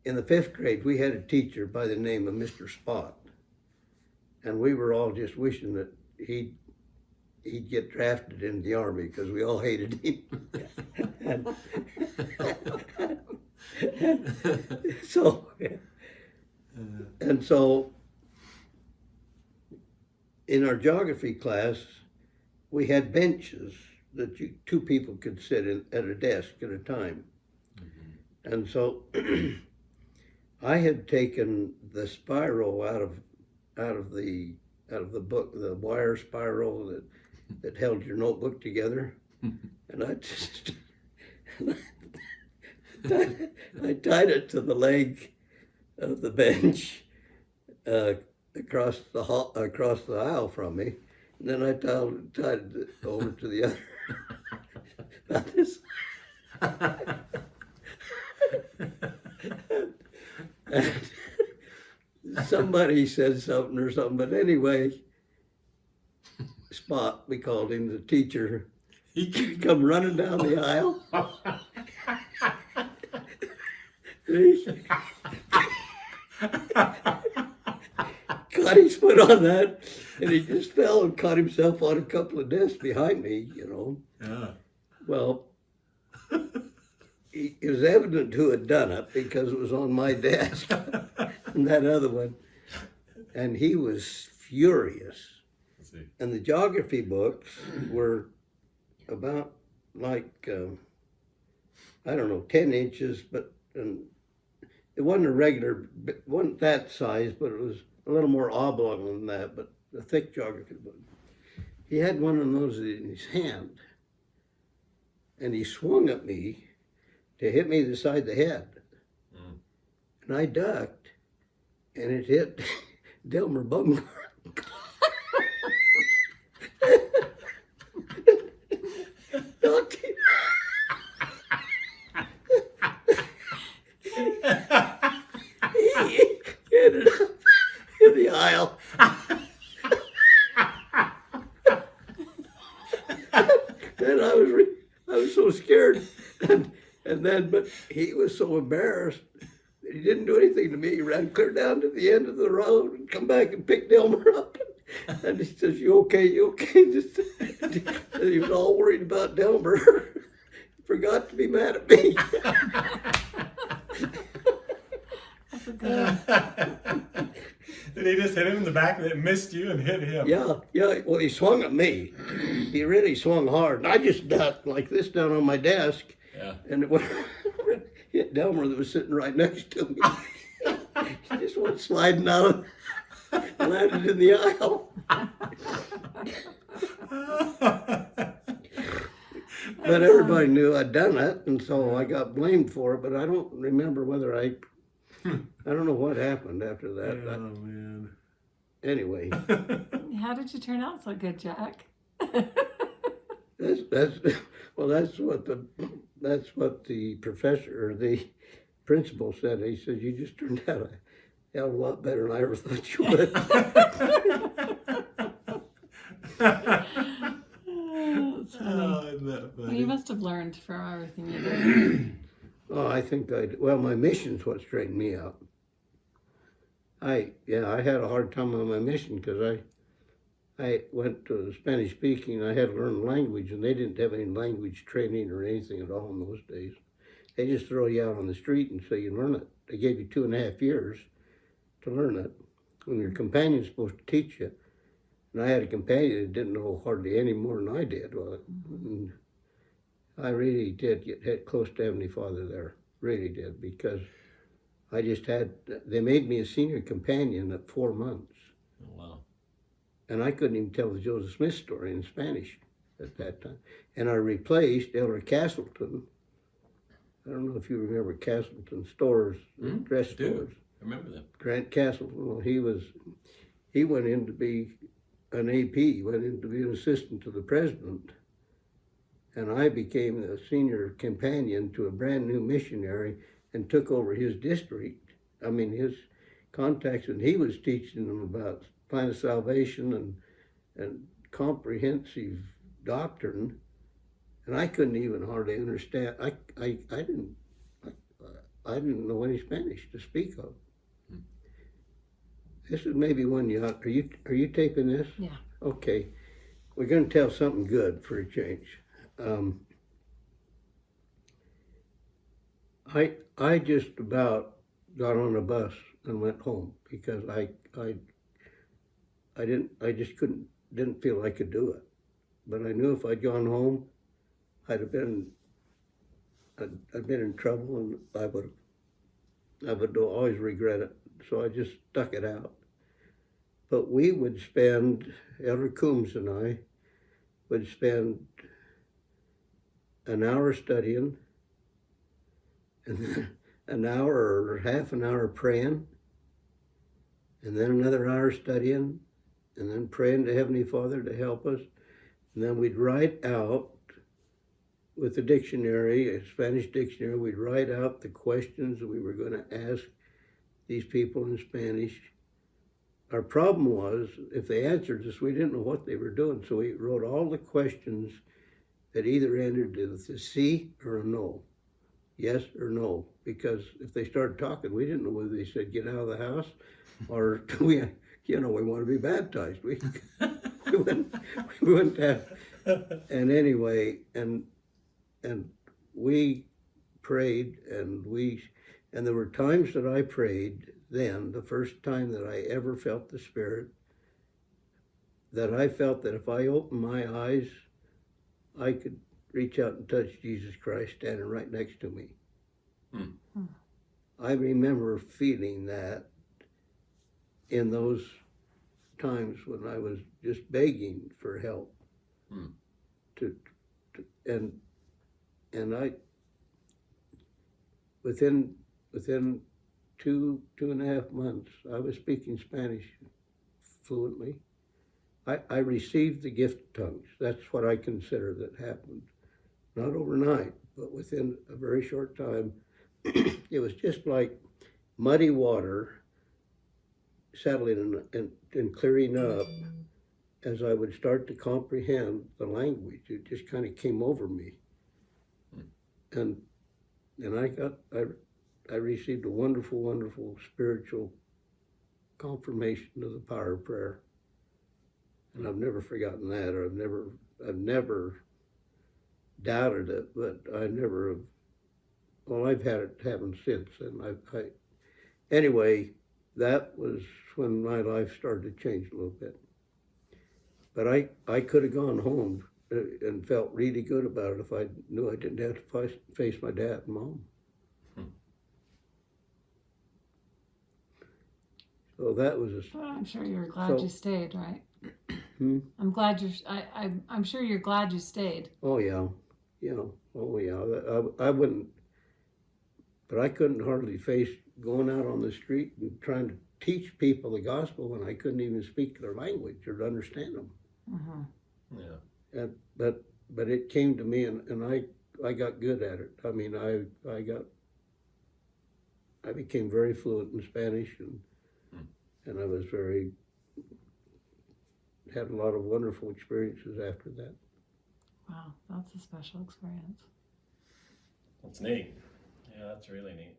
in the 5th grade, we had a teacher by the name of Mr. Spot. And we were all just wishing that he'd get drafted into the Army because we all hated him. and so in our geography class, we had benches that two people could sit in at a desk at a time. Mm-hmm. And so I had taken the spiral out of the book, the wire spiral that held your notebook together, and I tied it to the leg of the bench across the aisle from me, and then I tied it over to the other. About this. And somebody said something or something, but anyway, Spot, we called him, the teacher, he come running down the aisle. Caught his foot on that, and he just fell and caught himself on a couple of desks behind me, you know. Yeah. Well, it was evident who had done it because it was on my desk and that other one. And he was furious. And the geography books were about like, I don't know, 10 inches, but it wasn't a regular, it wasn't that size, but it was a little more oblong than that, but a thick geography book. He had one of those in his hand, and he swung at me to hit me the side of the head. Mm. And I ducked, and it hit Delmer Bumgarner. He ended up in the aisle. Then I was so scared, but he was so embarrassed that he didn't do anything to me. He ran clear down to the end of the road and come back and pick Delmer up. And he says, "You okay? You okay?" And he was all worried about Delmer. He forgot to be mad at me. That's a good one. Did he just hit him in the back that missed you and hit him? Yeah. Well, he swung at me. He really swung hard. And I just ducked like this down on my desk. Yeah. And it went hit Delmer that was sitting right next to me. He just went sliding out and landed in the aisle. But everybody knew I'd done it, and so I got blamed for it, but I don't remember whether I don't know what happened after that. Oh, man. Anyway. How did you turn out so good, Jack? That's what the professor or the principal said. He said, "You just turned out a hell of a lot better than I ever thought you would." That's funny. Oh, isn't that funny? Well, you must have learned from everything you did. Oh, I think my mission's what straightened me out. I had a hard time on my mission because I went to Spanish speaking. I had to learn language, and they didn't have any language training or anything at all in those days. They just throw you out on the street and say you learn it. They gave you 2.5 years to learn it when your companion's supposed to teach you. And I had a companion that didn't know hardly any more than I did. Well, I really did get close to Heavenly Father there, really did, because they made me a senior companion at 4 months. Oh, wow. And I couldn't even tell the Joseph Smith story in Spanish at that time. And I replaced Elder Castleton. I don't know if you remember Castleton stores, dress stores. I remember that. Grant Castleton, well, he went in to be an AP, went in to be an assistant to the president. And I became the senior companion to a brand new missionary and took over his district. I mean, his contacts, and he was teaching them about plan of salvation and comprehensive doctrine. And I couldn't even hardly understand. I didn't know any Spanish to speak of. This is maybe one you are you taping this? Yeah. Okay. We're gonna tell something good for a change. I just about got on a bus and went home because I just didn't feel I could do it. But I knew if I'd gone home, I'd been in trouble, and I would always regret it. So I just stuck it out. But we would spend, Elder Coombs and I would spend an hour studying, and then an hour or half an hour praying, and then another hour studying, and then praying to Heavenly Father to help us. And then we'd write out with a dictionary, a Spanish dictionary, we'd write out the questions that we were going to ask these people in Spanish. Our problem was, if they answered us, we didn't know what they were doing. So we wrote all the questions that either ended with a C or a no, yes or no. Because if they started talking, we didn't know whether they said get out of the house or we want to be baptized. We wouldn't have. And anyway, and we prayed, and there were times that I prayed then, the first time that I ever felt the Spirit, that I felt that if I opened my eyes, I could reach out and touch Jesus Christ standing right next to me. I remember feeling that in those times when I was just begging for help. And I, within 2.5 months, I was speaking Spanish fluently. I received the gift of tongues. That's what I consider that happened. Not overnight, but within a very short time. It was just like muddy water settling and clearing up as I would start to comprehend the language. It just kind of came over me. And I received a wonderful, wonderful spiritual confirmation of the power of prayer. And I've never forgotten that, or I've never doubted it, but I've had it happen since. And anyway, that was when my life started to change a little bit. But I could have gone home and felt really good about it if I knew I didn't have to face my dad and mom. So that was I'm sure you're glad you stayed, right? I'm sure you're glad you stayed. Oh yeah. I wouldn't, but I couldn't hardly face going out on the street and trying to teach people the gospel when I couldn't even speak their language or understand them. Yeah. But it came to me, and I got good at it. I mean, I became very fluent in Spanish, and I was had a lot of wonderful experiences after that. Wow, that's a special experience. That's neat. Yeah, that's really neat.